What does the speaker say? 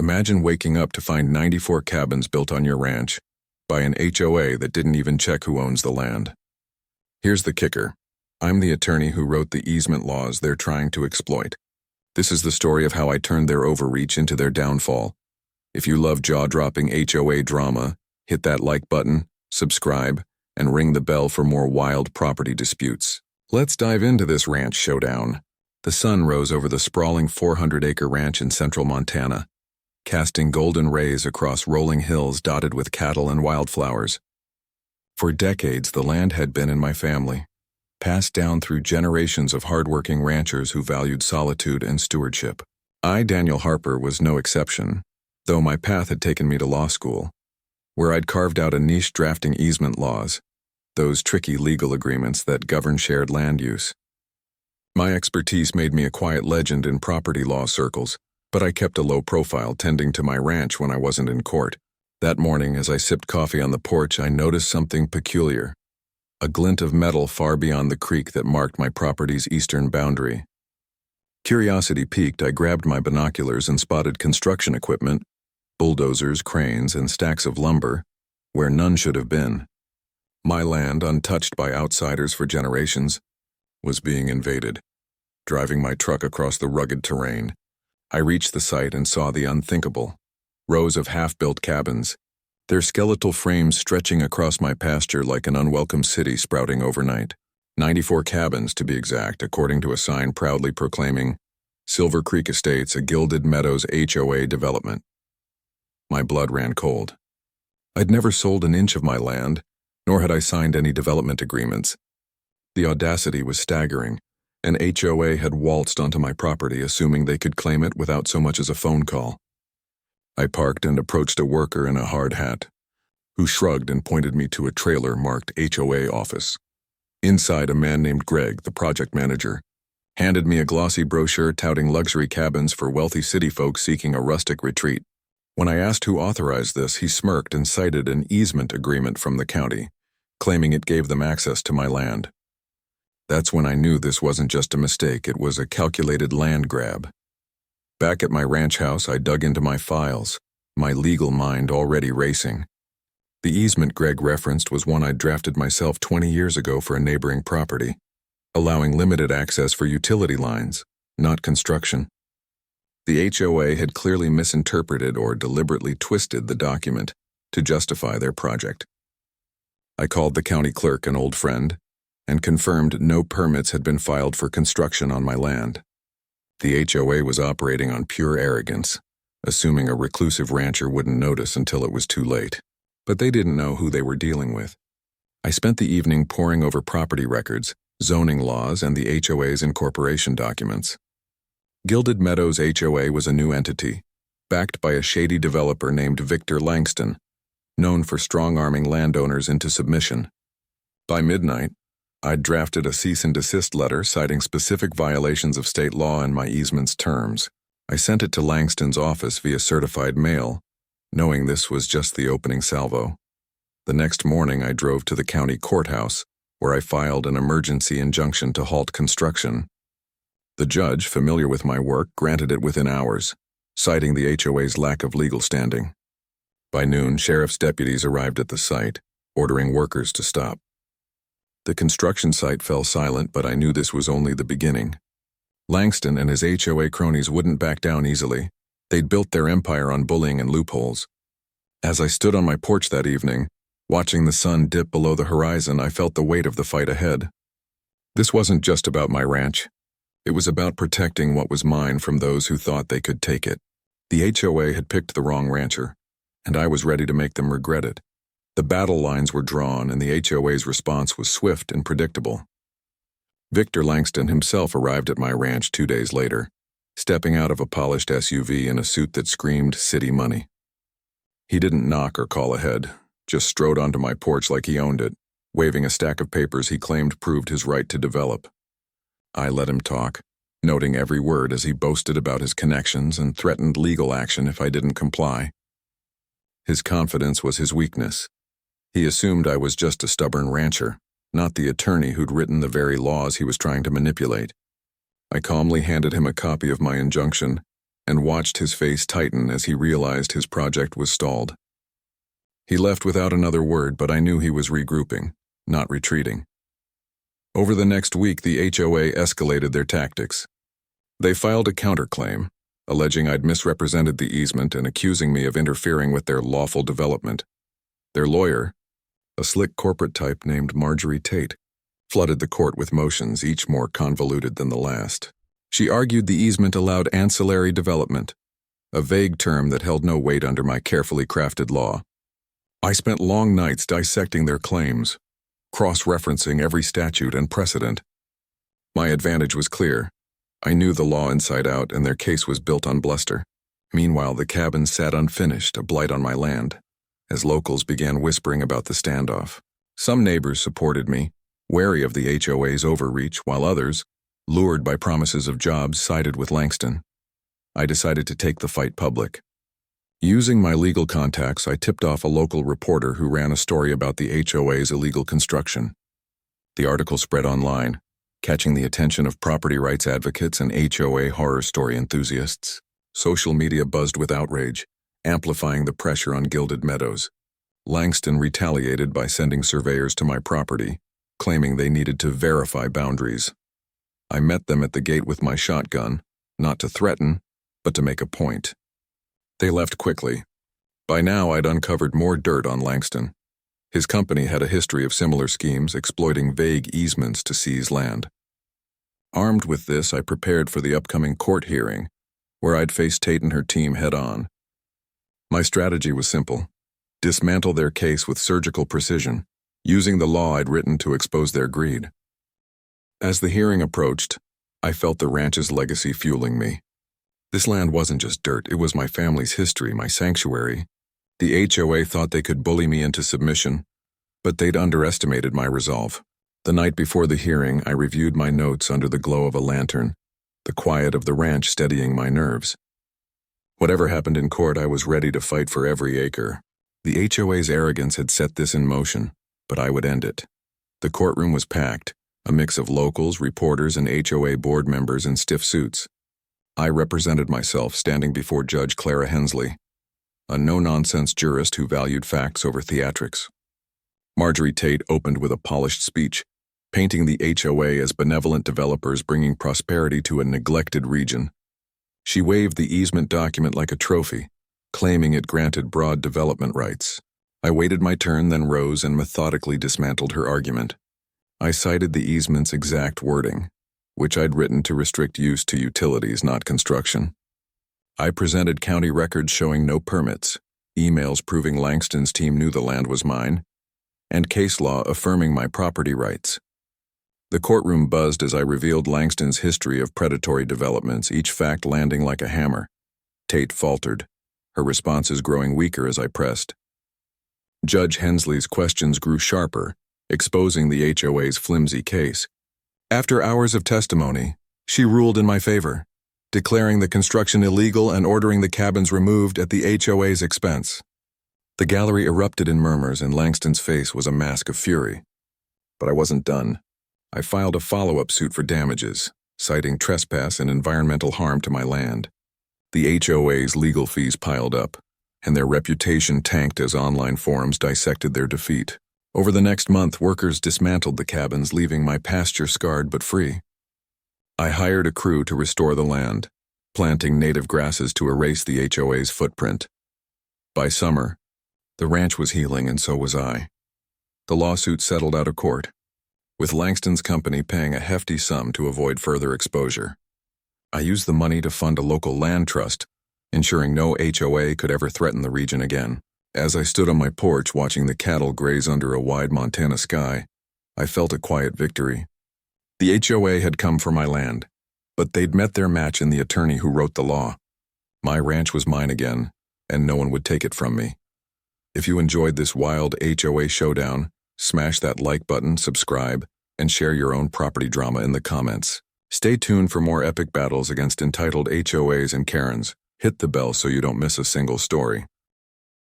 Imagine waking up to find 94 cabins built on your ranch by an HOA that didn't even check who owns the land. Here's the kicker. I'm the attorney who wrote the easement laws they're trying to exploit. This is the story of how I turned their overreach into their downfall. If you love jaw-dropping HOA drama, hit that like button, subscribe, and ring the bell for more wild property disputes. Let's dive into this ranch showdown. The sun rose over the sprawling 400-acre ranch in central Montana, casting golden rays across rolling hills dotted with cattle and wildflowers. For decades, the land had been in my family, passed down through generations of hardworking ranchers who valued solitude and stewardship. I, Daniel Harper, was no exception, though my path had taken me to law school, where I'd carved out a niche drafting easement laws, those tricky legal agreements that govern shared land use. My expertise made me a quiet legend in property law circles, but I kept a low profile tending to my ranch when I wasn't in court. That morning, as I sipped coffee on the porch, I noticed something peculiar. A glint of metal far beyond the creek that marked my property's eastern boundary. Curiosity piqued, I grabbed my binoculars and spotted construction equipment, bulldozers, cranes, and stacks of lumber, where none should have been. My land, untouched by outsiders for generations, was being invaded. Driving my truck across the rugged terrain, I reached the site and saw the unthinkable. Rows of half-built cabins, their skeletal frames stretching across my pasture like an unwelcome city sprouting overnight. 94 cabins, to be exact, according to a sign proudly proclaiming, Silver Creek Estates, a Gilded Meadows HOA development. My blood ran cold. I'd never sold an inch of my land, nor had I signed any development agreements. The audacity was staggering. An HOA had waltzed onto my property, assuming they could claim it without so much as a phone call. I parked and approached a worker in a hard hat, who shrugged and pointed me to a trailer marked HOA office. Inside, a man named Greg, the project manager, handed me a glossy brochure touting luxury cabins for wealthy city folks seeking a rustic retreat. When I asked who authorized this, he smirked and cited an easement agreement from the county, claiming it gave them access to my land. That's when I knew this wasn't just a mistake, it was a calculated land grab. Back at my ranch house, I dug into my files, my legal mind already racing. The easement Greg referenced was one I'd drafted myself 20 years ago for a neighboring property, allowing limited access for utility lines, not construction. The HOA had clearly misinterpreted or deliberately twisted the document to justify their project. I called the county clerk, an old friend, and confirmed no permits had been filed for construction on my land. The HOA was operating on pure arrogance, assuming a reclusive rancher wouldn't notice until it was too late. But they didn't know who they were dealing with. I spent the evening poring over property records, zoning laws, and the HOA's incorporation documents. Gilded Meadows HOA was a new entity, backed by a shady developer named Victor Langston, known for strong-arming landowners into submission. By midnight, I'd drafted a cease and desist letter citing specific violations of state law and my easement's terms. I sent it to Langston's office via certified mail, knowing this was just the opening salvo. The next morning, I drove to the county courthouse, where I filed an emergency injunction to halt construction. The judge, familiar with my work, granted it within hours, citing the HOA's lack of legal standing. By noon, sheriff's deputies arrived at the site, ordering workers to stop. The construction site fell silent, but I knew this was only the beginning. Langston and his HOA cronies wouldn't back down easily. They'd built their empire on bullying and loopholes. As I stood on my porch that evening, watching the sun dip below the horizon, I felt the weight of the fight ahead. This wasn't just about my ranch. It was about protecting what was mine from those who thought they could take it. The HOA had picked the wrong rancher, and I was ready to make them regret it. The battle lines were drawn, and the HOA's response was swift and predictable. Victor Langston himself arrived at my ranch 2 days later, stepping out of a polished SUV in a suit that screamed city money. He didn't knock or call ahead, just strode onto my porch like he owned it, waving a stack of papers he claimed proved his right to develop. I let him talk, noting every word as he boasted about his connections and threatened legal action if I didn't comply. His confidence was his weakness. He assumed I was just a stubborn rancher, not the attorney who'd written the very laws he was trying to manipulate. I calmly handed him a copy of my injunction, and watched his face tighten as he realized his project was stalled. He left without another word, but I knew he was regrouping, not retreating. Over the next week, the HOA escalated their tactics. They filed a counterclaim, alleging I'd misrepresented the easement and accusing me of interfering with their lawful development. Their lawyer, a slick corporate type named Marjorie Tate, flooded the court with motions, each more convoluted than the last. She argued the easement allowed ancillary development, a vague term that held no weight under my carefully crafted law. I spent long nights dissecting their claims, cross-referencing every statute and precedent. My advantage was clear. I knew the law inside out, and their case was built on bluster. Meanwhile, the cabin sat unfinished, a blight on my land, as locals began whispering about the standoff. Some neighbors supported me, wary of the HOA's overreach, while others, lured by promises of jobs, sided with Langston. I decided to take the fight public. Using my legal contacts, I tipped off a local reporter who ran a story about the HOA's illegal construction. The article spread online, catching the attention of property rights advocates and HOA horror story enthusiasts. Social media buzzed with outrage, amplifying the pressure on Gilded Meadows. Langston retaliated by sending surveyors to my property, claiming they needed to verify boundaries. I met them at the gate with my shotgun, not to threaten, but to make a point. They left quickly. By now, I'd uncovered more dirt on Langston. His company had a history of similar schemes, exploiting vague easements to seize land. Armed with this, I prepared for the upcoming court hearing, where I'd face Tate and her team head-on. My strategy was simple: dismantle their case with surgical precision, using the law I'd written to expose their greed. As the hearing approached, I felt the ranch's legacy fueling me. This land wasn't just dirt, it was my family's history, my sanctuary. The HOA thought they could bully me into submission, but they'd underestimated my resolve. The night before the hearing, I reviewed my notes under the glow of a lantern, the quiet of the ranch steadying my nerves. Whatever happened in court, I was ready to fight for every acre. The HOA's arrogance had set this in motion, but I would end it. The courtroom was packed, a mix of locals, reporters, and HOA board members in stiff suits. I represented myself, standing before Judge Clara Hensley, a no-nonsense jurist who valued facts over theatrics. Marjorie Tate opened with a polished speech, painting the HOA as benevolent developers bringing prosperity to a neglected region. She waved the easement document like a trophy, claiming it granted broad development rights. I waited my turn, then rose and methodically dismantled her argument. I cited the easement's exact wording, which I'd written to restrict use to utilities, not construction. I presented county records showing no permits, emails proving Langston's team knew the land was mine, and case law affirming my property rights. The courtroom buzzed as I revealed Langston's history of predatory developments, each fact landing like a hammer. Tate faltered, her responses growing weaker as I pressed. Judge Hensley's questions grew sharper, exposing the HOA's flimsy case. After hours of testimony, she ruled in my favor, declaring the construction illegal and ordering the cabins removed at the HOA's expense. The gallery erupted in murmurs, and Langston's face was a mask of fury. But I wasn't done. I filed a follow-up suit for damages, citing trespass and environmental harm to my land. The HOA's legal fees piled up, and their reputation tanked as online forums dissected their defeat. Over the next month, workers dismantled the cabins, leaving my pasture scarred but free. I hired a crew to restore the land, planting native grasses to erase the HOA's footprint. By summer, the ranch was healing, and so was I. The lawsuit settled out of court, with Langston's company paying a hefty sum to avoid further exposure. I used the money to fund a local land trust, ensuring no HOA could ever threaten the region again. As I stood on my porch watching the cattle graze under a wide Montana sky, I felt a quiet victory. The HOA had come for my land, but they'd met their match in the attorney who wrote the law. My ranch was mine again, and no one would take it from me. If you enjoyed this wild HOA showdown, smash that like button, subscribe, and share your own property drama in the comments. Stay tuned for more epic battles against entitled HOAs and Karens. Hit the bell so you don't miss a single story.